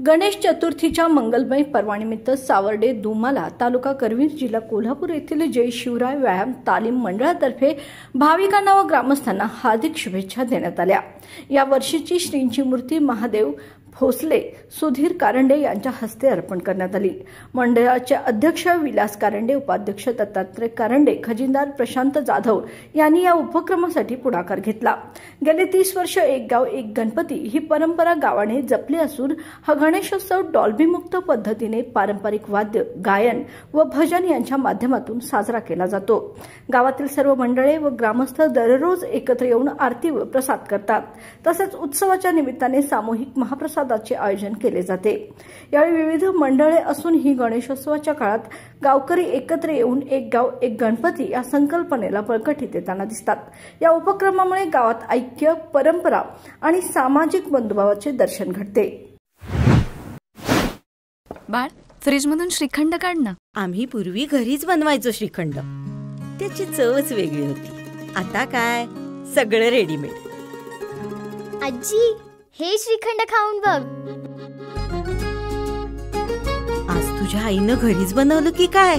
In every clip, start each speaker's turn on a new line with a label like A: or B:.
A: गणेश चतुर्थीच्या मंगलमय पर्वानिमित्त सावर्डे दुमाला तालुका करवीर जिल्हा कोल्हापूर येथील जय शिवराय व्यायाम तालीम मंडळातर्फे भाविकांना व ग्रामस्थांना हार्दिक शुभेच्छा देण्यात आल्या। या वर्षीची श्रींची मूर्ती महादेव भोसले सुधीर कारंडे यांच्या हस्ते अर्पण करण्यात आली। मंडळाचे अध्यक्ष विलास कारंडे, उपाध्यक्ष दत्तात्रय कारंडे, खजिनदार प्रशांत जाधव यांनी या उपक्रमासाठी पुढाकार घेतला। गेले 30 वर्ष एक गाव एक गणपती ही परंपरा गावाने जपली असून हा गणेशोत्सव डॉल्बी मुक्त पद्धतीने पारंपरिक वाद्य, गायन व भजन यांच्या माध्यमातून साजरा केला जातो। गावातील सर्व मंडळे व ग्रामस्थ दररोज एकत्र येऊन आरती व प्रसाद करतात। तसेच उत्सवाच्या निमित्ताने सामूहिक महाप्रसादाचे आयोजन केले जाते। यावेळी विविध मंडळे असून ही गणेशोत्सवाच्या काळात गावकरी एकत्र येऊन एक गाव एक गणपती या संकल्पनेला बळकटी देताना दिसतात। या उपक्रमामुळे गावात ऐक्य, परंपरा आणि सामाजिक बंधुभावाचे दर्शन घडते।
B: बाळ, फ्रीजमधून श्रीखंड काढ ना।
C: आम्ही पूर्वी घरीच बनवायचो श्रीखंड, त्याची चवच वेगळी होती। आता काय सगळं रेडीमेड।
D: आजी, हे श्रीखंड खाऊन बघ।
C: आज तुझ्या आईनं घरीच बनवलं की काय?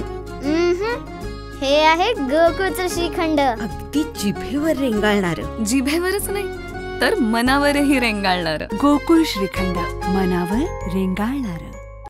D: हे आहे गोकुळचं श्रीखंड।
C: अगदी जिभेवर रेंगाळणार।
B: जिभेवरच नाही तर मनावरही रेंगाळणार।
E: गोकुळ श्रीखंड, मनावर रेंगाळणार।